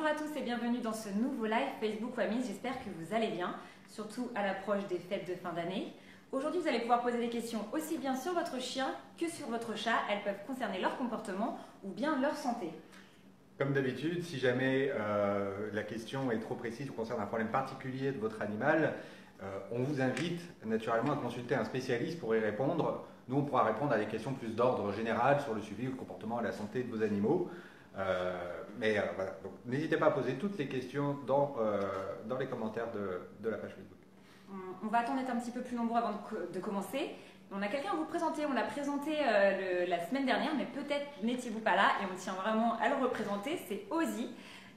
bonjour à tous et bienvenue dans ce nouveau live Facebook Wamis. J'espère que vous allez bien, surtout à l'approche des fêtes de fin d'année. Aujourd'hui, vous allez pouvoir poser des questions aussi bien sur votre chien que sur votre chat. Elles peuvent concerner leur comportement ou bien leur santé. Comme d'habitude, si jamais la question est trop précise ou concerne un problème particulier de votre animal, on vous invite naturellement à consulter un spécialiste pour y répondre. Nous, on pourra répondre à des questions plus d'ordre général sur le suivi, le comportement et la santé de vos animaux. Voilà. Donc, n'hésitez pas à poser toutes les questions dans les commentaires de la page Facebook. On va attendre d'être un petit peu plus nombreux avant de commencer. On a quelqu'un à vous présenter, on l'a présenté la semaine dernière, mais peut-être n'étiez-vous pas là et on tient vraiment à le représenter, c'est Ozzy.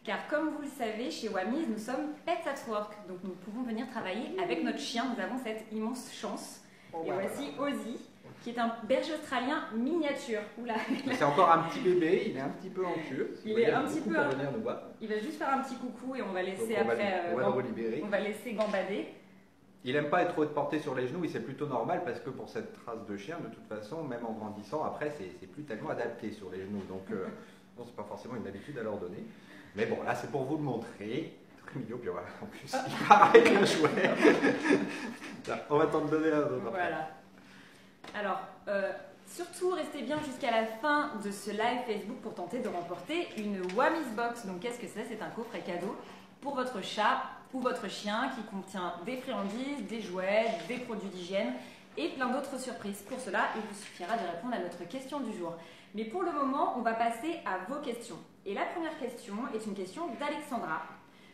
Car comme vous le savez, chez Wamis, nous sommes Pets at Work, donc nous pouvons venir travailler avec notre chien, nous avons cette immense chance. Et voici Ozzy, qui est un berger australien miniature. Oula. C'est encore un petit bébé, il est un petit peu anxieux. Il est un petit peu. Pour venir nous voir. Il va juste faire un petit coucou et on va laisser on va le relibérer. On va laisser gambader. Il n'aime pas être trop porté sur les genoux et c'est plutôt normal parce que pour cette race de chien, de toute façon, même en grandissant, après, c'est plus tellement adapté sur les genoux. Donc, bon, c'est pas forcément une habitude à leur donner. Mais bon, là, c'est pour vous le montrer. Très mignon, puis voilà. En plus, il part avec un jouet. Là, on va t'en donner un autre. Voilà. Alors, surtout, restez bien jusqu'à la fin de ce live Facebook pour tenter de remporter une Wamis Box. Donc, qu'est-ce que c'est? C'est un coffret cadeau pour votre chat ou votre chien qui contient des friandises, des jouets, des produits d'hygiène et plein d'autres surprises. Pour cela, il vous suffira de répondre à notre question du jour. Mais pour le moment, on va passer à vos questions. Et la première question est une question d'Alexandra.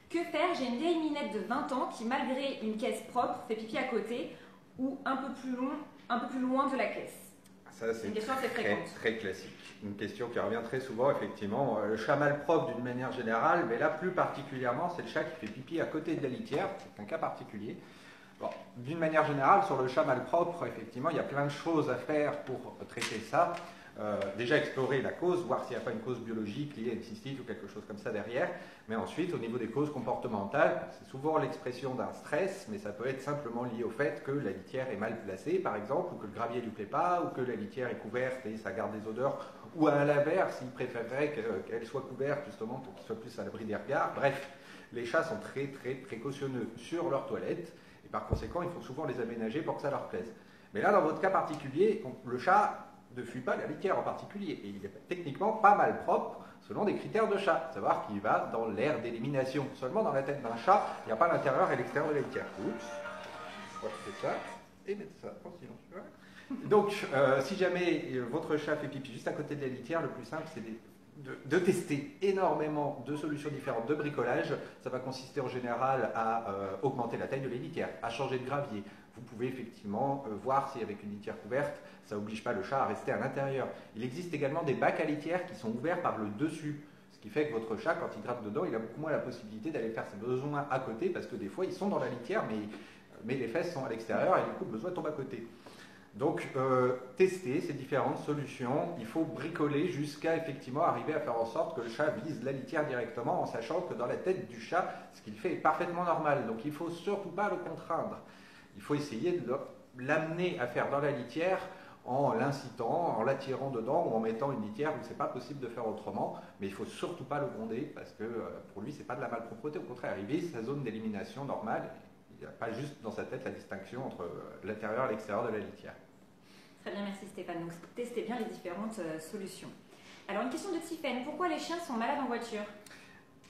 Que faire? J'ai une vieille minette de 20 ans qui, malgré une caisse propre, fait pipi à côté ou un peu plus loin de la caisse. Ça, c'est une question assez fréquente. Très classique. Une question qui revient très souvent, effectivement. Le chat malpropre d'une manière générale, mais là plus particulièrement, c'est le chat qui fait pipi à côté de la litière. C'est un cas particulier. Bon, d'une manière générale, sur le chat malpropre, effectivement, il y a plein de choses à faire pour traiter ça. Déjà explorer la cause, voir s'il n'y a pas une cause biologique liée à une cystite ou quelque chose comme ça derrière. Mais ensuite, au niveau des causes comportementales, c'est souvent l'expression d'un stress, mais ça peut être simplement lié au fait que la litière est mal placée, par exemple, ou que le gravier ne lui plaît pas, ou que la litière est couverte et ça garde des odeurs, ou à l'inverse, il préférerait qu'elle soit couverte justement pour qu'il soit plus à l'abri des regards. Bref, les chats sont très très précautionneux sur leurs toilettes, et par conséquent, il faut souvent les aménager pour que ça leur plaise. Mais là, dans votre cas particulier, le chat ne fuit pas la litière en particulier, et il est techniquement pas mal propre selon des critères de chat, à savoir qu'il va dans l'aire d'élimination. Seulement dans la tête d'un chat, il n'y a pas l'intérieur et l'extérieur de la litière. Oups, on va faire ça et mettre ça en silence. Donc, si jamais votre chat fait pipi juste à côté de la litière, le plus simple c'est de tester énormément de solutions différentes de bricolage. Ça va consister en général à augmenter la taille de la litière, à changer de gravier. Vous pouvez effectivement voir si avec une litière couverte, ça n'oblige pas le chat à rester à l'intérieur. Il existe également des bacs à litière qui sont ouverts par le dessus. Ce qui fait que votre chat, quand il gratte dedans, il a beaucoup moins la possibilité d'aller faire ses besoins à côté parce que des fois, ils sont dans la litière, mais les fesses sont à l'extérieur et du coup, le besoin tombe à côté. Donc, tester ces différentes solutions. Il faut bricoler jusqu'à effectivement arriver à faire en sorte que le chat vise la litière directement en sachant que dans la tête du chat, ce qu'il fait est parfaitement normal. Donc, il ne faut surtout pas le contraindre. Il faut essayer de l'amener à faire dans la litière en l'incitant, en l'attirant dedans ou en mettant une litière où ce n'est pas possible de faire autrement. Mais il ne faut surtout pas le gronder parce que pour lui, ce n'est pas de la malpropreté. Au contraire, il vise sa zone d'élimination normale. Il n'y a pas juste dans sa tête la distinction entre l'intérieur et l'extérieur de la litière. Très bien, merci Stéphane. Donc, testez bien les différentes solutions. Alors, une question de Tiffaine. Pourquoi les chiens sont malades en voiture?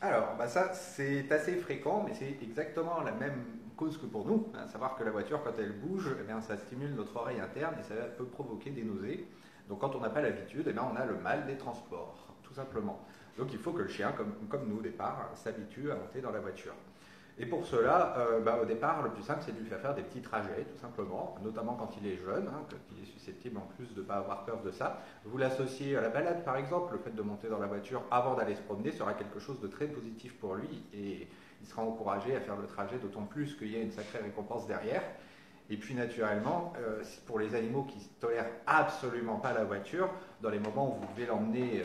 Alors, ça, c'est assez fréquent, mais c'est exactement la même cause que pour nous. À savoir que la voiture, quand elle bouge, eh bien, ça stimule notre oreille interne et ça peut provoquer des nausées. Donc, quand on n'a pas l'habitude, eh bien, on a le mal des transports, tout simplement. Donc, il faut que le chien, comme nous au départ, s'habitue à monter dans la voiture. Et pour cela, au départ, le plus simple, c'est de lui faire des petits trajets, tout simplement, notamment quand il est jeune, quand il est susceptible en plus de ne pas avoir peur de ça. Vous l'associez à la balade, par exemple, le fait de monter dans la voiture avant d'aller se promener sera quelque chose de très positif pour lui et il sera encouragé à faire le trajet, d'autant plus qu'il y a une sacrée récompense derrière. Et puis naturellement, pour les animaux qui ne tolèrent absolument pas la voiture, dans les moments où vous devez l'emmener,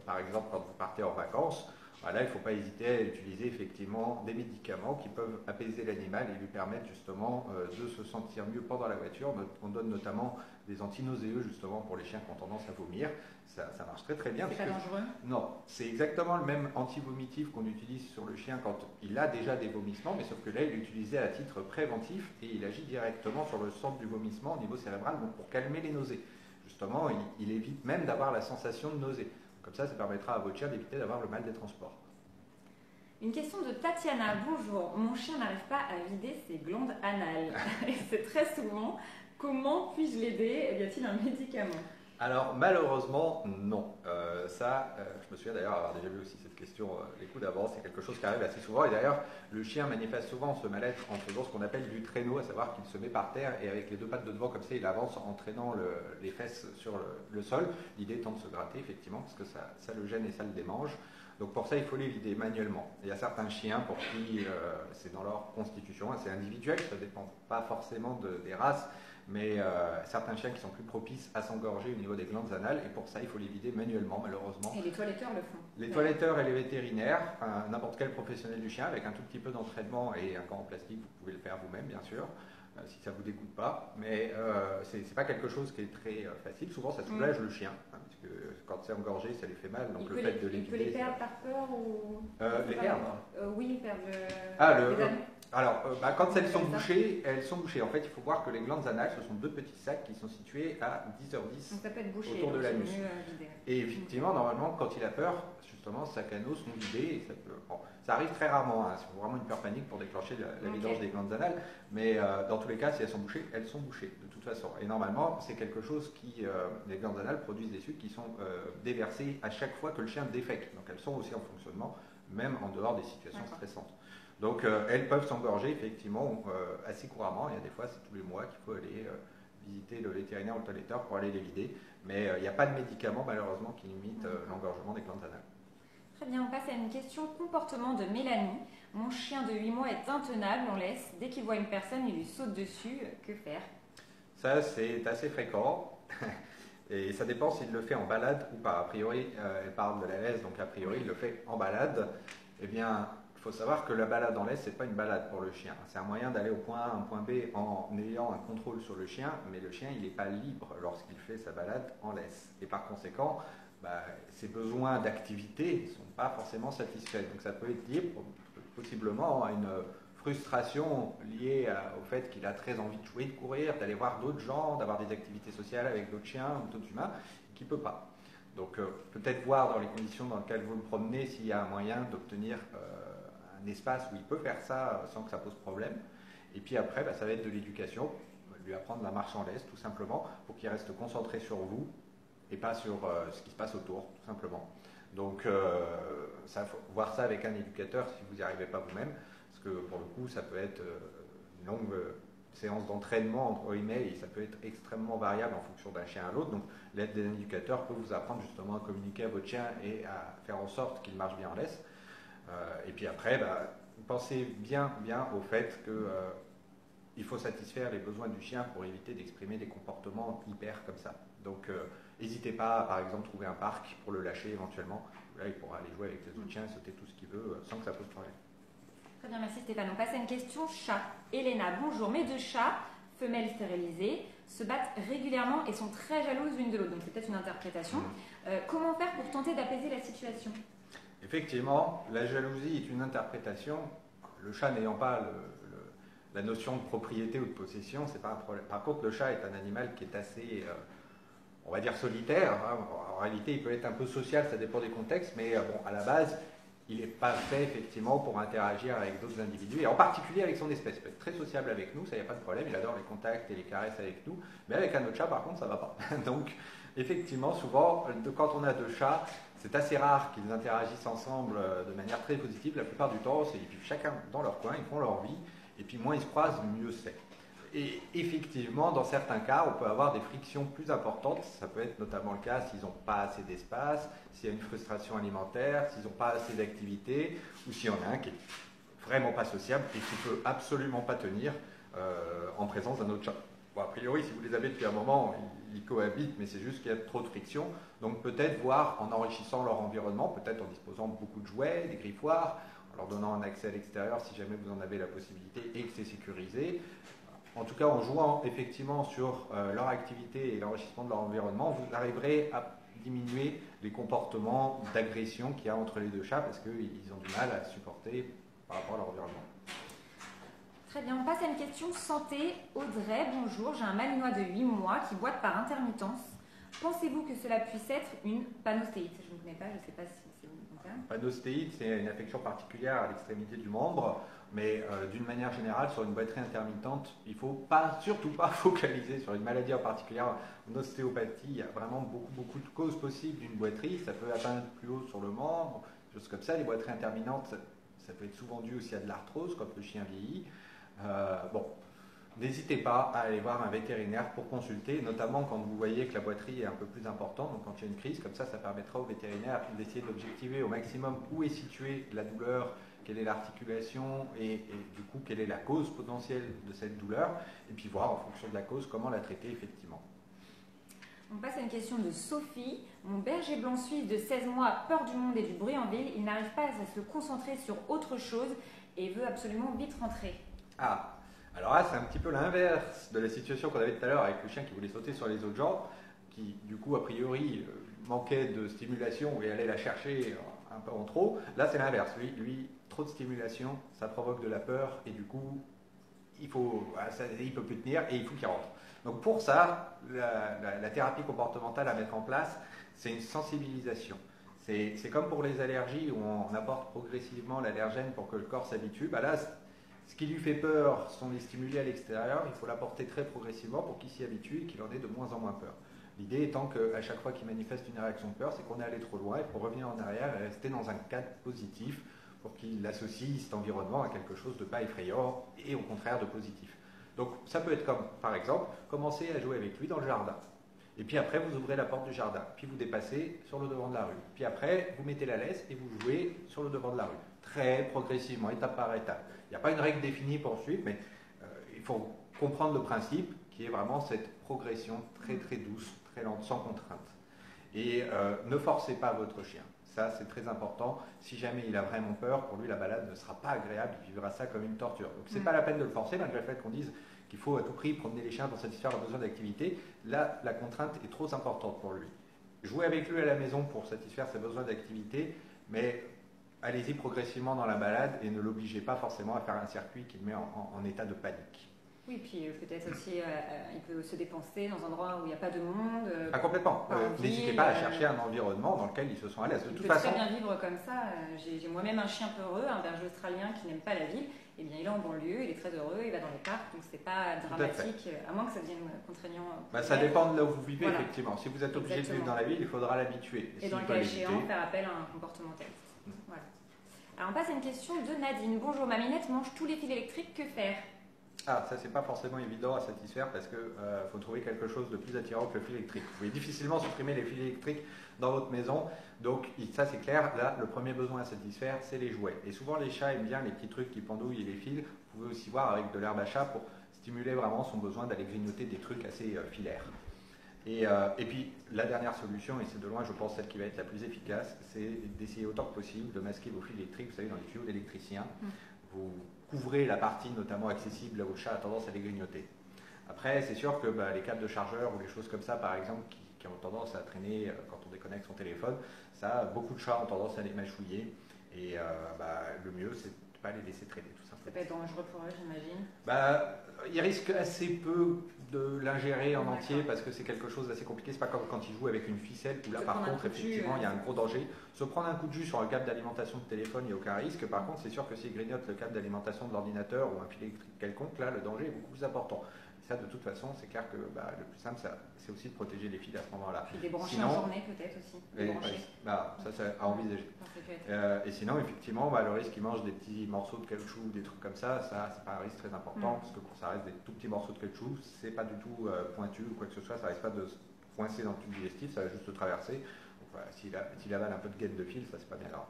par exemple quand vous partez en vacances, Voilà, il ne faut pas hésiter à utiliser effectivement des médicaments qui peuvent apaiser l'animal et lui permettre justement de se sentir mieux pendant la voiture. On donne notamment des antinauséeux justement pour les chiens qui ont tendance à vomir. Ça marche très très bien. C'est pas dangereux? Non, c'est exactement le même anti-vomitif qu'on utilise sur le chien quand il a déjà des vomissements, mais sauf que là il est utilisé à titre préventif et il agit directement sur le centre du vomissement au niveau cérébral, donc pour calmer les nausées. Justement, il évite même d'avoir la sensation de nausée. Comme ça permettra à votre chien d'éviter d'avoir le mal des transports. Une question de Tatiana. Bonjour, mon chien n'arrive pas à vider ses glandes anales. Et c'est très souvent. Comment puis-je l'aider? Y a-t-il un médicament? Alors malheureusement non. Je me souviens d'ailleurs avoir déjà vu aussi cette question les coups d'avance. C'est quelque chose qui arrive assez souvent et d'ailleurs le chien manifeste souvent ce mal-être en faisant ce qu'on appelle du traîneau, à savoir qu'il se met par terre et avec les deux pattes de devant comme ça il avance en traînant les fesses sur le sol. L'idée étant de se gratter effectivement parce que ça le gêne et ça le démange. Donc pour ça il faut les vider manuellement. Il y a certains chiens pour qui c'est dans leur constitution, c'est individuel, ça ne dépend pas forcément des races. Mais certains chiens qui sont plus propices à s'engorger au niveau des glandes anales, et pour ça il faut les vider manuellement malheureusement. Et les toiletteurs le font? Les toiletteurs et les vétérinaires, n'importe quel professionnel du chien, avec un tout petit peu d'entraînement et un gant en plastique, vous pouvez le faire vous-même bien sûr, si ça ne vous dégoûte pas, mais c'est pas quelque chose qui est très facile, souvent ça soulage le chien, parce que quand c'est engorgé ça lui fait mal, donc le fait de les vider... Il peut les perdre par peur ou... les perdre oui, perdre les anneaux. Alors, quand elles sont bouchées, En fait, il faut voir que les glandes anales, ce sont deux petits sacs qui sont situés à 10h10 donc ça peut être bouché, autour de l'anus. Et Mm. effectivement, normalement, quand il a peur, justement, ces sacs anneaux sont vidés. Et ça arrive très rarement. Il faut vraiment une peur panique pour déclencher la vidange des glandes anales. Mais dans tous les cas, si elles sont bouchées de toute façon. Et normalement, c'est quelque chose les glandes anales produisent des sucs qui sont déversés à chaque fois que le chien défèque. Donc elles sont aussi en fonctionnement, même en dehors des situations stressantes. Donc elles peuvent s'engorger effectivement assez couramment. Il y a des fois, c'est tous les mois qu'il faut aller visiter le vétérinaire ou le toiletteur pour aller les vider. Mais il n'y a pas de médicament malheureusement qui limite l'engorgement des glandes anales. Très bien, on passe à une question comportement de Mélanie. Mon chien de 8 mois est intenable en laisse. Dès qu'il voit une personne, il lui saute dessus. Que faire? Ça, c'est assez fréquent. Et ça dépend s'il le fait en balade ou pas. A priori, elle parle de la laisse, donc a priori, il le fait en balade. Eh bien, il faut savoir que la balade en laisse, ce n'est pas une balade pour le chien. C'est un moyen d'aller au point A, un point B en ayant un contrôle sur le chien, mais le chien, il n'est pas libre lorsqu'il fait sa balade en laisse. Et par conséquent, ses besoins d'activité ne sont pas forcément satisfaits. Donc ça peut être lié possiblement à une frustration liée au fait qu'il a très envie de jouer, de courir, d'aller voir d'autres gens, d'avoir des activités sociales avec d'autres chiens ou d'autres humains, qui ne peut pas. Donc peut-être voir dans les conditions dans lesquelles vous le promenez s'il y a un moyen d'obtenir un espace où il peut faire ça sans que ça pose problème. Et puis après, ça va être de l'éducation, lui apprendre la marche en laisse tout simplement pour qu'il reste concentré sur vous et pas sur ce qui se passe autour tout simplement. Donc faut voir ça avec un éducateur si vous n'y arrivez pas vous-même, parce que pour le coup ça peut être une longue séance d'entraînement entre guillemets et ça peut être extrêmement variable en fonction d'un chien à l'autre. Donc l'aide d'un éducateur peut vous apprendre justement à communiquer à votre chien et à faire en sorte qu'il marche bien en laisse. Et puis après, pensez bien au fait qu'il faut satisfaire les besoins du chien pour éviter d'exprimer des comportements hyper comme ça. Donc n'hésitez pas à par exemple trouver un parc pour le lâcher éventuellement. Là il pourra aller jouer avec les autres chiens, sauter tout ce qu'il veut sans que ça pose problème. Très bien, merci Stéphane. On passe à une question chat. Elena, bonjour. Mes deux chats, femelles stérilisées, se battent régulièrement et sont très jalouses l'une de l'autre. Donc c'est peut-être une interprétation. Comment faire pour tenter d'apaiser la situation? Effectivement, la jalousie est une interprétation. Le chat n'ayant pas la notion de propriété ou de possession, c'est pas un problème. Par contre, le chat est un animal qui est assez, on va dire, solitaire. En réalité, il peut être un peu social, ça dépend des contextes, mais à la base, il n'est pas fait effectivement pour interagir avec d'autres individus, et en particulier avec son espèce. Il peut être très sociable avec nous, ça, il n'y a pas de problème, il adore les contacts et les caresses avec nous, mais avec un autre chat, par contre, ça ne va pas. Donc, effectivement, souvent, quand on a deux chats, c'est assez rare qu'ils interagissent ensemble de manière très positive. La plupart du temps, ils vivent chacun dans leur coin, ils font leur vie, et puis moins ils se croisent, mieux c'est. Et effectivement, dans certains cas, on peut avoir des frictions plus importantes. Ça peut être notamment le cas s'ils n'ont pas assez d'espace, s'il y a une frustration alimentaire, s'ils n'ont pas assez d'activité, ou s'il y en a un qui est vraiment pas sociable et qui ne peut absolument pas tenir en présence d'un autre chat. Bon, a priori, si vous les avez depuis un moment, ils cohabitent, mais c'est juste qu'il y a trop de friction. Donc peut-être voir en enrichissant leur environnement, peut-être en disposant de beaucoup de jouets, des griffoirs, en leur donnant un accès à l'extérieur si jamais vous en avez la possibilité et que c'est sécurisé. En tout cas, en jouant effectivement sur leur activité et l'enrichissement de leur environnement, vous arriverez à diminuer les comportements d'agression qu'il y a entre les deux chats parce qu'ils ont du mal à supporter par rapport à leur environnement. Très bien, on passe à une question santé. Audrey, bonjour, j'ai un malinois de 8 mois qui boite par intermittence. Pensez-vous que cela puisse être une panostéite? Je ne connais pas, je ne sais pas si c'est le bon terme. Panostéite, c'est une affection particulière à l'extrémité du membre, mais d'une manière générale, sur une boiterie intermittente, il ne faut surtout pas focaliser sur une maladie en particulier, une ostéopathie. Il y a vraiment beaucoup de causes possibles d'une boiterie. Ça peut atteindre plus haut sur le membre, des choses comme ça. Les boiteries intermittentes, ça peut être souvent dû aussi à de l'arthrose quand le chien vieillit. Bon, n'hésitez pas à aller voir un vétérinaire pour consulter, notamment quand vous voyez que la boiterie est un peu plus importante, donc quand il y a une crise, comme ça permettra au vétérinaire d'essayer d'objectiver au maximum où est située la douleur, quelle est l'articulation et du coup quelle est la cause potentielle de cette douleur, et puis voir en fonction de la cause comment la traiter effectivement. On passe à une question de Sophie. Mon berger blanc suisse de 16 mois a peur du monde et du bruit en ville. Il n'arrive pas à se concentrer sur autre chose et veut absolument vite rentrer. Ah, alors là c'est un petit peu l'inverse de la situation qu'on avait tout à l'heure avec le chien qui voulait sauter sur les autres gens, qui du coup a priori manquait de stimulation et allait la chercher un peu en trop. Là c'est l'inverse, lui trop de stimulation, ça provoque de la peur et du coup il peut plus tenir et il faut qu'il rentre. Donc pour ça, la thérapie comportementale à mettre en place, c'est une sensibilisation. C'est comme pour les allergies où on apporte progressivement l'allergène pour que le corps s'habitue. Là, ce qui lui fait peur sont les stimuli à l'extérieur, il faut l'apporter très progressivement pour qu'il s'y habitue et qu'il en ait de moins en moins peur. L'idée étant qu'à chaque fois qu'il manifeste une réaction de peur, c'est qu'on est allé trop loin et pour revenir en arrière et rester dans un cadre positif pour qu'il associe cet environnement à quelque chose de pas effrayant et au contraire de positif. Donc ça peut être comme, par exemple, commencer à jouer avec lui dans le jardin. Et puis après, vous ouvrez la porte du jardin, puis vous dépassez sur le devant de la rue. Puis après, vous mettez la laisse et vous jouez sur le devant de la rue. Très progressivement, étape par étape. Il n'y a pas une règle définie pour suivre, mais il faut comprendre le principe qui est vraiment cette progression très très douce, très lente, sans contrainte. Et ne forcez pas votre chien. Ça, c'est très important. Si jamais il a vraiment peur, pour lui, la balade ne sera pas agréable. Il vivra ça comme une torture. Donc, ce n'est pas la peine de le forcer, malgré le fait qu'on dise qu'il faut à tout prix promener les chiens pour satisfaire leurs besoins d'activité. Là, la contrainte est trop importante pour lui. Jouez avec lui à la maison pour satisfaire ses besoins d'activité, mais allez-y progressivement dans la balade et ne l'obligez pas forcément à faire un circuit qui le met en état de panique. Oui, puis peut-être aussi, il peut se dépenser dans un endroit où il n'y a pas de monde. Complètement. N'hésitez pas à chercher un environnement dans lequel ils se sentent à l'aise. De toute façon, très bien vivre comme ça. J'ai moi-même un chien peureux, un berger australien qui n'aime pas la ville. Eh bien, il est en banlieue, il est très heureux, il va dans les parcs, donc c'est pas dramatique, à moins que ça devienne contraignant. Ça dépend de là où vous vivez, voilà. Effectivement. Si vous êtes obligé Exactement. de vivre dans la ville, il faudra l'habituer. Et dans le cas échéant, faire appel à un comportementaliste. Voilà. Alors, on passe à une question de Nadine. Bonjour, ma minette mange tous les fils électriques, que faire? Ah, ça c'est pas forcément évident à satisfaire parce qu'il faut trouver quelque chose de plus attirant que le fil électrique. Vous pouvez difficilement supprimer les fils électriques dans votre maison, donc ça c'est clair, là le premier besoin à satisfaire c'est les jouets. Et souvent les chats aiment bien les petits trucs qui pendouillent et les fils. Vous pouvez aussi voir avec de l'herbe à chat pour stimuler vraiment son besoin d'aller grignoter des trucs assez filaires. Et puis la dernière solution, et c'est de loin je pense celle qui va être la plus efficace, c'est d'essayer autant que possible de masquer vos fils électriques, vous savez, dans les tuyaux d'électricien. Vous couvrez la partie notamment accessible là où le chat a tendance à les grignoter. Après, c'est sûr que les câbles de chargeur ou les choses comme ça, par exemple, qui ont tendance à traîner quand on déconnecte son téléphone, ça, beaucoup de chats ont tendance à les mâchouiller. Et le mieux, c'est de ne pas les laisser traîner, tout simplement. Ça peut être dangereux pour eux, j'imagine. Il risque assez peu de l'ingérer en entier parce que c'est quelque chose d'assez compliqué. C'est pas comme quand il joue avec une ficelle où là, par contre, effectivement, il y a un gros danger. Se prendre un coup de jus sur un câble d'alimentation de téléphone, il n'y a aucun risque. Par contre, c'est sûr que s'il grignote le câble d'alimentation de l'ordinateur ou un fil électrique quelconque, là, le danger est beaucoup plus important. Et ça, de toute façon, c'est clair que le plus simple, c'est aussi de protéger les fils à ce moment-là. Et débrancher en journée, peut-être aussi. Ça, c'est à envisager. Et sinon, effectivement, le risque qu'il mange des petits morceaux de caoutchouc, des trucs comme ça, c'est pas un risque très important, parce que ça reste des tout petits morceaux de caoutchouc, c'est pas du tout pointu ou quoi que ce soit, ça risque pas de se coincer dans le tube digestif, ça va juste traverser. Donc voilà, s'il avale un peu de gaine de fil, ça c'est pas bien grave.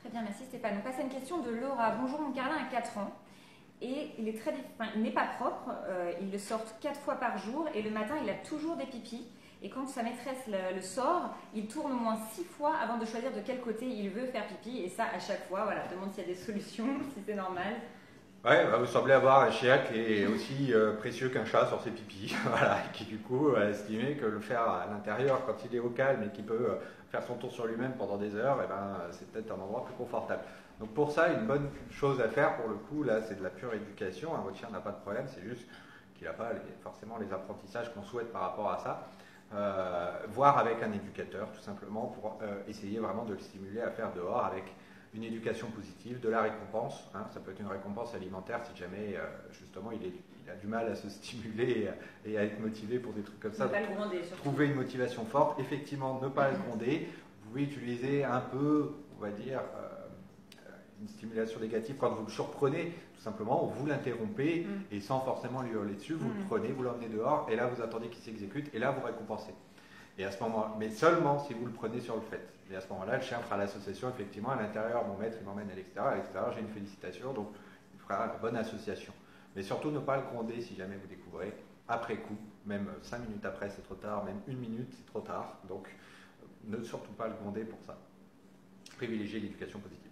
Très bien, merci Stéphane. On passe à une question de Laura. Bonjour, mon Carlin a 4 ans. et il est il n'est pas propre. Il le sort 4 fois par jour et le matin, il a toujours des pipis. Et quand sa maîtresse le sort, il tourne au moins 6 fois avant de choisir de quel côté il veut faire pipi. Et ça, à chaque fois, voilà, demande s'il y a des solutions, si c'est normal. Ouais, bah, vous semblez avoir un chien qui est aussi précieux qu'un chat sur ses pipis, voilà, et qui du coup a estimé que le faire à l'intérieur quand il est au calme et qu'il peut faire son tour sur lui-même pendant des heures, eh ben, c'est peut-être un endroit plus confortable. Donc pour ça, une bonne chose à faire pour le coup, là, c'est de la pure éducation. Votre chien n'a pas de problème, c'est juste qu'il n'a pas forcément les apprentissages qu'on souhaite par rapport à ça. Voir avec un éducateur tout simplement pour essayer vraiment de le stimuler à faire dehors avec une éducation positive, de la récompense, hein, ça peut être une récompense alimentaire si jamais justement il a du mal à se stimuler et à être motivé pour des trucs comme ça. Ne pas le gronder, surtout. Trouver une motivation forte, effectivement ne pas le gronder, vous pouvez utiliser un peu, on va dire, une stimulation négative quand vous le surprenez, tout simplement, vous l'interrompez et sans forcément lui hurler dessus, vous le prenez, vous l'emmenez dehors et là vous attendez qu'il s'exécute et là vous récompensez. Et à ce moment-là, mais seulement si vous le prenez sur le fait. Et à ce moment-là, le chien fera l'association, effectivement, à l'intérieur, mon maître, il m'emmène à l'extérieur, j'ai une félicitation, donc il fera la bonne association. Mais surtout, ne pas le gronder si jamais vous découvrez, après coup, même 5 minutes après, c'est trop tard, même 1 minute, c'est trop tard. Donc, ne surtout pas le gronder pour ça. Privilégiez l'éducation positive.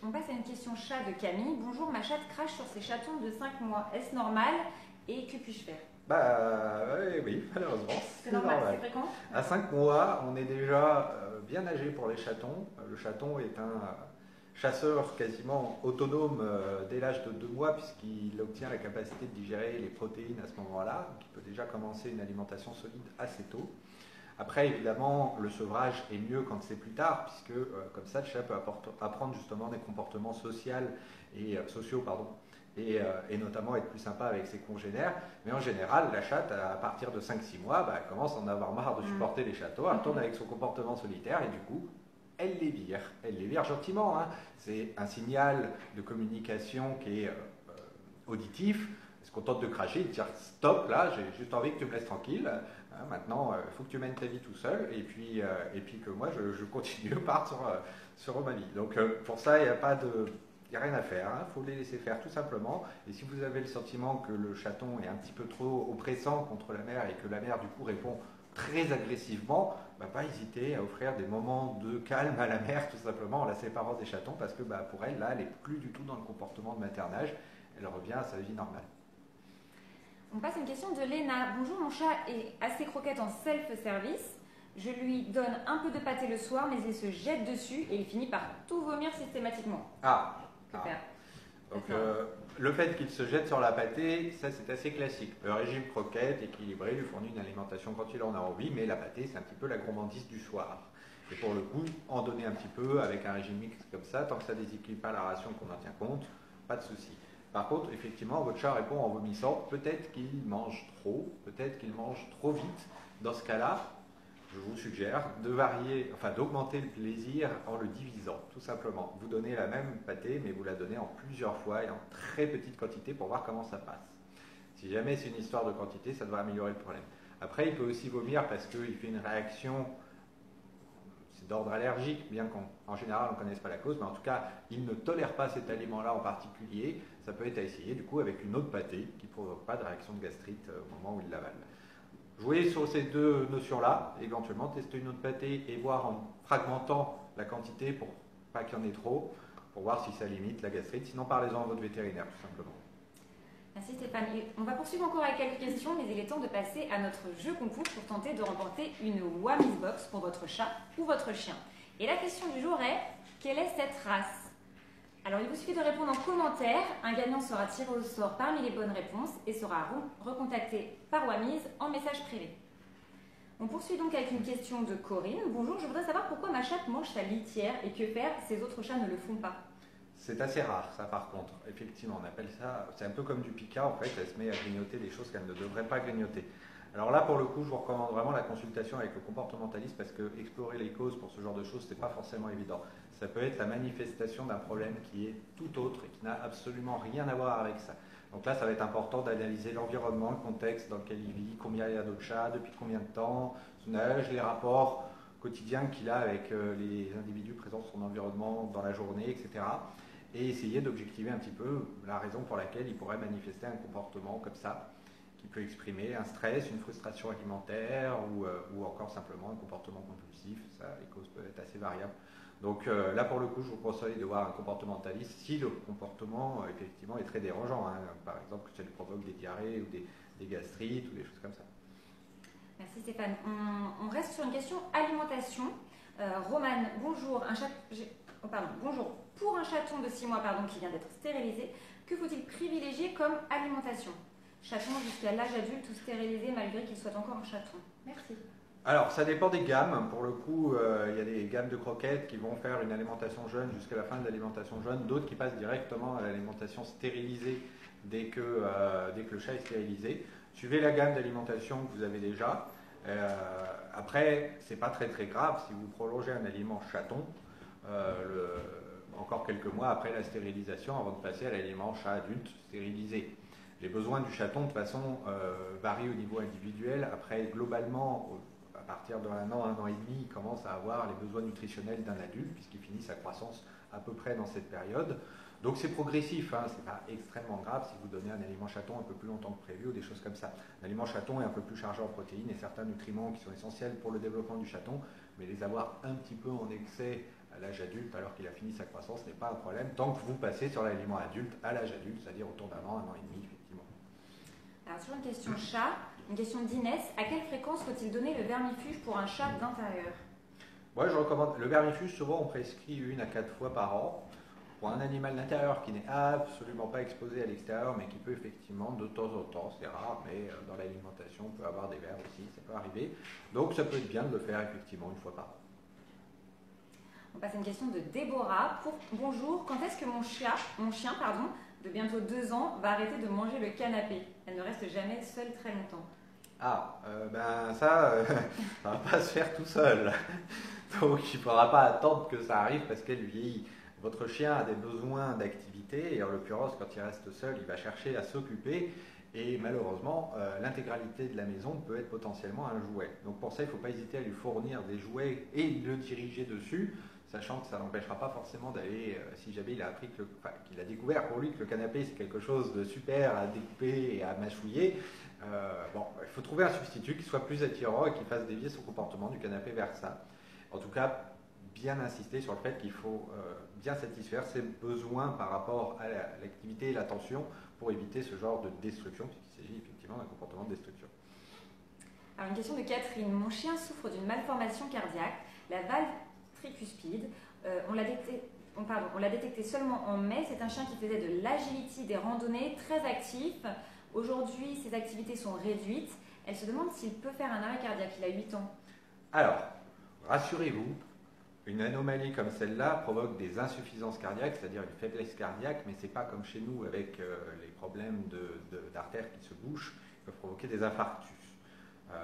On passe à une question chat de Camille. Bonjour, ma chatte crache sur ses chatons de 5 mois. Est-ce normal et que puis-je faire? Bah oui, malheureusement. C'est normal, c'est fréquent. À 5 mois, on est déjà bien âgé pour les chatons. Le chaton est un chasseur quasiment autonome dès l'âge de 2 mois puisqu'il obtient la capacité de digérer les protéines à ce moment-là. Donc il peut déjà commencer une alimentation solide assez tôt. Après, évidemment, le sevrage est mieux quand c'est plus tard, puisque comme ça, le chat peut apprendre justement des comportements sociaux, et notamment être plus sympa avec ses congénères. Mais en général, la chatte, à partir de 5-6 mois, elle commence à en avoir marre de supporter les châteaux, elle retourne avec son comportement solitaire, et du coup, elle les vire. Elle les vire gentiment, hein. C'est un signal de communication qui est auditif. Est-ce qu'on tente de cracher, il dit stop, là, j'ai juste envie que tu me laisses tranquille. Maintenant, il faut que tu mènes ta vie tout seul, et puis que moi, je continue, parte sur ma vie. Donc, pour ça, il n'y a rien à faire, il faut les laisser faire tout simplement. Et si vous avez le sentiment que le chaton est un petit peu trop oppressant contre la mère et que la mère, du coup, répond très agressivement, pas hésiter à offrir des moments de calme à la mère, tout simplement, en la séparant des chatons, parce que pour elle, là, elle n'est plus du tout dans le comportement de maternage, elle revient à sa vie normale. On passe à une question de Léna. Bonjour, mon chat est assez croquette en self-service. Je lui donne un peu de pâté le soir, mais il se jette dessus et il finit par tout vomir systématiquement. Que faire? Donc, le fait qu'il se jette sur la pâtée, ça c'est assez classique. Le régime croquette équilibré lui fournit une alimentation quand il en a envie, mais la pâtée c'est un petit peu la gourmandise du soir. Et pour le coup, en donner un petit peu avec un régime mixte comme ça, tant que ça ne déséquilibre pas la ration qu'on en tient compte, pas de souci. Par contre, effectivement, votre chat répond en vomissant, peut-être qu'il mange trop, peut-être qu'il mange trop vite. Dans ce cas-là, je vous suggère de d'augmenter le plaisir en le divisant, tout simplement. Vous donnez la même pâtée, mais vous la donnez en plusieurs fois et en très petite quantité pour voir comment ça passe. Si jamais c'est une histoire de quantité, ça devrait améliorer le problème. Après, il peut aussi vomir parce qu'il fait une réaction, c'est d'ordre allergique, bien qu'en général on ne connaisse pas la cause, mais en tout cas, il ne tolère pas cet aliment-là en particulier. Ça peut être à essayer, du coup, avec une autre pâtée qui ne provoque pas de réaction de gastrite au moment où il l'avale. Jouer sur ces deux notions-là, éventuellement tester une autre pâtée et voir en fragmentant la quantité pour pas qu'il y en ait trop, pour voir si ça limite la gastrite. Sinon, parlez-en à votre vétérinaire, tout simplement. Merci Stéphane. On va poursuivre encore avec quelques questions, mais il est temps de passer à notre jeu concours pour tenter de remporter une Wamiz Box pour votre chat ou votre chien. Et la question du jour est, quelle est cette race? Alors, il vous suffit de répondre en commentaire. Un gagnant sera tiré au sort parmi les bonnes réponses et sera recontacté par Wamiz en message privé. On poursuit donc avec une question de Corinne. Bonjour, je voudrais savoir pourquoi ma chatte mange sa litière et que faire, ces autres chats ne le font pas. C'est assez rare, ça, par contre. Effectivement, on appelle ça, c'est un peu comme du pica, en fait, elle se met à grignoter des choses qu'elle ne devrait pas grignoter. Alors là, pour le coup, je vous recommande vraiment la consultation avec le comportementaliste parce que explorer les causes pour ce genre de choses, c'est pas forcément évident. Ça peut être la manifestation d'un problème qui est tout autre et qui n'a absolument rien à voir avec ça. Donc là, ça va être important d'analyser l'environnement, le contexte dans lequel il vit, combien il y a d'autres chats, depuis combien de temps, son âge, les rapports quotidiens qu'il a avec les individus présents dans son environnement dans la journée, etc. et essayer d'objectiver un petit peu la raison pour laquelle il pourrait manifester un comportement comme ça, qui peut exprimer un stress, une frustration alimentaire ou encore simplement un comportement compulsif. Ça, les causes peuvent être assez variables. Donc là, pour le coup, je vous conseille de voir un comportementaliste si le comportement, effectivement, est très dérangeant. Hein. Par exemple, que ça lui provoque des diarrhées ou des gastrites ou des choses comme ça. Merci Stéphane. On reste sur une question alimentation. Romane, bonjour. Bonjour. Pour un chaton de 6 mois qui vient d'être stérilisé, que faut-il privilégier comme alimentation? Chaton jusqu'à l'âge adulte ou stérilisé malgré qu'il soit encore un chaton? Merci. Alors, ça dépend des gammes. Pour le coup, il y a des gammes de croquettes qui vont faire une alimentation jeune jusqu'à la fin de l'alimentation jeune, d'autres qui passent directement à l'alimentation stérilisée dès que le chat est stérilisé. Suivez la gamme d'alimentation que vous avez déjà. Après, c'est pas très très grave si vous prolongez un aliment chaton encore quelques mois après la stérilisation avant de passer à l'aliment chat adulte stérilisé. Les besoins du chaton de toute façon varient au niveau individuel. Après, globalement, à partir de 1 an et demi, il commence à avoir les besoins nutritionnels d'un adulte puisqu'il finit sa croissance à peu près dans cette période. Donc c'est progressif, hein, c'est pas extrêmement grave si vous donnez un aliment chaton un peu plus longtemps que prévu ou des choses comme ça. L'aliment chaton est un peu plus chargé en protéines et certains nutriments qui sont essentiels pour le développement du chaton, mais les avoir un petit peu en excès à l'âge adulte alors qu'il a fini sa croissance n'est pas un problème tant que vous passez sur l'aliment adulte à l'âge adulte, c'est-à-dire autour d'1 an et demi, effectivement. Alors sur une question chat, une question d'Inès, à quelle fréquence faut-il donner le vermifuge pour un chat d'intérieur? Moi je recommande le vermifuge, souvent on prescrit 1 à 4 fois par an. Pour un animal d'intérieur qui n'est absolument pas exposé à l'extérieur, mais qui peut effectivement de temps en temps, c'est rare, mais dans l'alimentation, on peut avoir des vers aussi, ça peut arriver. Donc ça peut être bien de le faire effectivement 1 fois par an. On passe à une question de Déborah. Bonjour, quand est-ce que mon chien, de bientôt 2 ans, va arrêter de manger le canapé? Elle ne reste jamais seule très longtemps. Ça va pas se faire tout seul. Donc il ne faudra pas attendre que ça arrive parce qu'elle vieillit. Votre chien a des besoins d'activité et en l'occurrence, quand il reste seul, il va chercher à s'occuper et malheureusement, l'intégralité de la maison peut être potentiellement un jouet. Donc pour ça, il ne faut pas hésiter à lui fournir des jouets et le diriger dessus, sachant que ça n'empêchera pas forcément d'aller, si jamais il a appris qu'il a découvert pour lui que le canapé c'est quelque chose de super à découper et à mâchouiller. Il faut trouver un substitut qui soit plus attirant et qui fasse dévier son comportement du canapé vers ça. En tout cas, bien insister sur le fait qu'il faut bien satisfaire ses besoins par rapport à l'activité et l'attention pour éviter ce genre de destruction, puisqu'il s'agit effectivement d'un comportement de destruction. Alors une question de Catherine. Mon chien souffre d'une malformation cardiaque, la valve tricuspide. On l'a détecté seulement en mai. C'est un chien qui faisait de l'agility, des randonnées, très actif. Aujourd'hui, ses activités sont réduites. Elle se demande s'il peut faire un arrêt cardiaque. Il a 8 ans. Alors, rassurez-vous, une anomalie comme celle-là provoque des insuffisances cardiaques, c'est-à-dire une faiblesse cardiaque, mais ce n'est pas comme chez nous avec les problèmes d'artères qui se bouchent, qui peuvent provoquer des infarctus.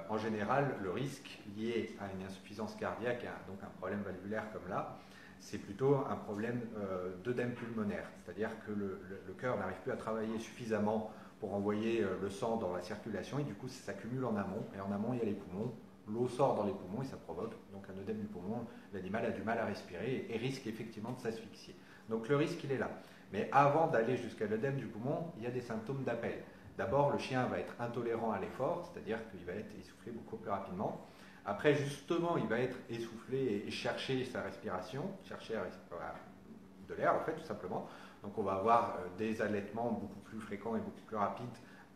En général, le risque lié à une insuffisance cardiaque, donc un problème valvulaire comme là, c'est plutôt un problème d'œdème pulmonaire, c'est-à-dire que le cœur n'arrive plus à travailler suffisamment pour envoyer le sang dans la circulation et du coup ça s'accumule en amont, et en amont il y a les poumons. L'eau sort dans les poumons et ça provoque donc un œdème du poumon. L'animal a du mal à respirer et risque effectivement de s'asphyxier. Donc le risque, il est là. Mais avant d'aller jusqu'à l'œdème du poumon, il y a des symptômes d'appel. D'abord, le chien va être intolérant à l'effort, c'est-à-dire qu'il va être essoufflé beaucoup plus rapidement. Après, justement, il va être essoufflé et chercher sa respiration, chercher de l'air, en fait, tout simplement. Donc on va avoir des allaitements beaucoup plus fréquents et beaucoup plus rapides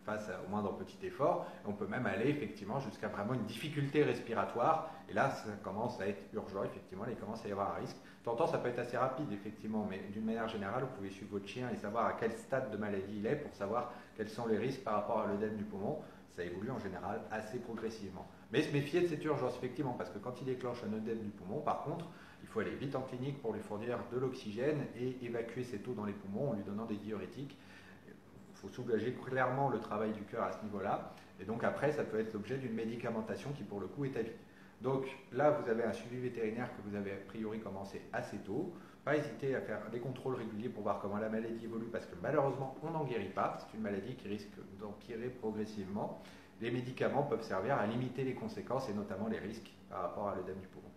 face au moindre petit effort. On peut même aller effectivement jusqu'à vraiment une difficulté respiratoire. Et là, ça commence à être urgent, effectivement. Là, il commence à y avoir un risque. De temps en temps, ça peut être assez rapide, effectivement, mais d'une manière générale, vous pouvez suivre votre chien et savoir à quel stade de maladie il est pour savoir quels sont les risques par rapport à l'œdème du poumon. Ça évolue en général assez progressivement. Mais se méfier de cette urgence, effectivement, parce que quand il déclenche un œdème du poumon, par contre, il faut aller vite en clinique pour lui fournir de l'oxygène et évacuer cette eau dans les poumons en lui donnant des diurétiques. Il faut soulager clairement le travail du cœur à ce niveau-là. Et donc après, ça peut être l'objet d'une médicamentation qui, pour le coup, est à vie. Donc là, vous avez un suivi vétérinaire que vous avez a priori commencé assez tôt. Pas hésiter à faire des contrôles réguliers pour voir comment la maladie évolue, parce que malheureusement, on n'en guérit pas. C'est une maladie qui risque d'empirer progressivement. Les médicaments peuvent servir à limiter les conséquences et notamment les risques par rapport à l'œdème du poumon.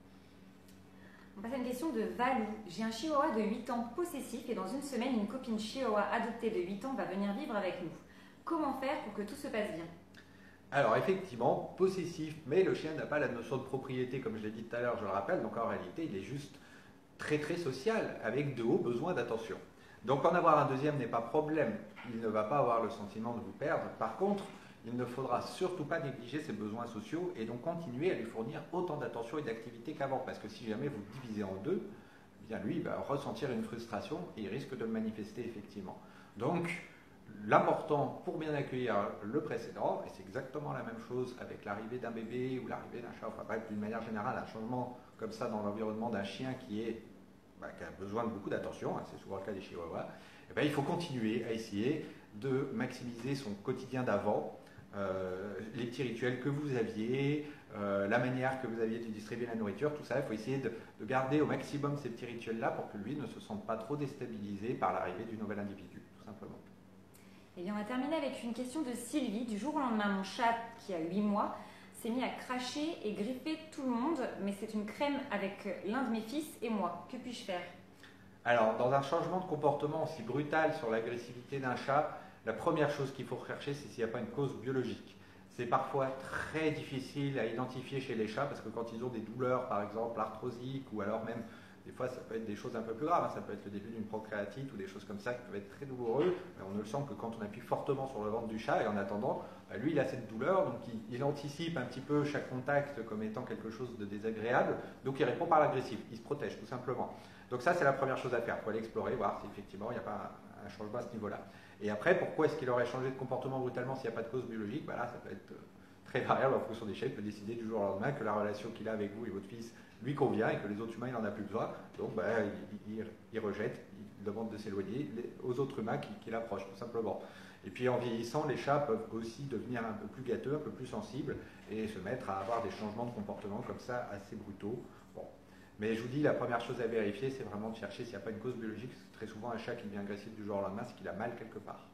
On passe à une question de Valou. J'ai un chihuahua de 8 ans possessif et dans une semaine, une copine chihuahua adoptée de 8 ans va venir vivre avec nous. Comment faire pour que tout se passe bien? Alors effectivement, possessif, mais le chien n'a pas la notion de propriété comme je l'ai dit tout à l'heure, je le rappelle, donc en réalité il est juste très très social, avec de hauts besoins d'attention. Donc en avoir un deuxième n'est pas problème, il ne va pas avoir le sentiment de vous perdre. Par contre, il ne faudra surtout pas négliger ses besoins sociaux et donc continuer à lui fournir autant d'attention et d'activité qu'avant, parce que si jamais vous le divisez en deux, eh bien lui il va ressentir une frustration et il risque de le manifester effectivement. Donc l'important pour bien accueillir le précédent, et c'est exactement la même chose avec l'arrivée d'un bébé ou l'arrivée d'un chat, enfin bref, d'une manière générale, un changement comme ça dans l'environnement d'un chien qui a besoin de beaucoup d'attention, hein, c'est souvent le cas des chihuahuas, et bien, il faut continuer à essayer de maximiser son quotidien d'avant, les petits rituels que vous aviez, la manière que vous aviez de distribuer la nourriture, tout ça, il faut essayer de garder au maximum ces petits rituels-là pour que lui ne se sente pas trop déstabilisé par l'arrivée du nouvel individu, tout simplement. Et bien, on va terminer avec une question de Sylvie. Du jour au lendemain, mon chat, qui a 8 mois, s'est mis à cracher et griffer tout le monde, mais c'est une crème avec l'un de mes fils et moi. Que puis-je faire? Alors, dans un changement de comportement aussi brutal sur l'agressivité d'un chat, la première chose qu'il faut rechercher, c'est s'il n'y a pas une cause biologique. C'est parfois très difficile à identifier chez les chats parce que quand ils ont des douleurs, par exemple arthrosiques, ou alors même, des fois, ça peut être des choses un peu plus graves, hein, ça peut être le début d'une procréatite ou des choses comme ça qui peuvent être très douloureux. On ne le sent que quand on appuie fortement sur le ventre du chat et en attendant, lui, il a cette douleur, donc il anticipe un petit peu chaque contact comme étant quelque chose de désagréable, donc il répond par l'agressif, il se protège tout simplement. Donc ça, c'est la première chose à faire. Il faut aller explorer, voir si effectivement il n'y a pas un changement à ce niveau-là. Et après, pourquoi est-ce qu'il aurait changé de comportement brutalement s'il n'y a pas de cause biologique? Là, ça peut être très variable en fonction des chats. Il peut décider du jour au lendemain que la relation qu'il a avec vous et votre fils lui convient et que les autres humains, il n'en a plus besoin. Donc, il rejette, il demande de s'éloigner aux autres humains qui l'approchent, tout simplement. Et puis, en vieillissant, les chats peuvent aussi devenir un peu plus gâteux, un peu plus sensibles et se mettre à avoir des changements de comportement comme ça, assez brutaux. Bon. Mais je vous dis, la première chose à vérifier, c'est vraiment de chercher s'il n'y a pas une cause biologique. Très souvent, un chat qui devient agressif du jour au lendemain, c'est qu'il a mal quelque part.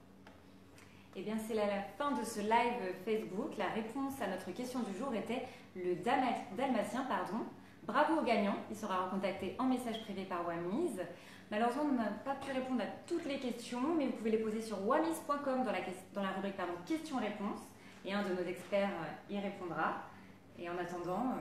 Eh bien, c'est la fin de ce live Facebook. La réponse à notre question du jour était le dalmatien, pardon. Bravo au gagnant, il sera recontacté en message privé par Wamiz. Malheureusement, on n'a pas pu répondre à toutes les questions, mais vous pouvez les poser sur wamiz.com dans la rubrique questions-réponses, et un de nos experts y répondra. Et en attendant...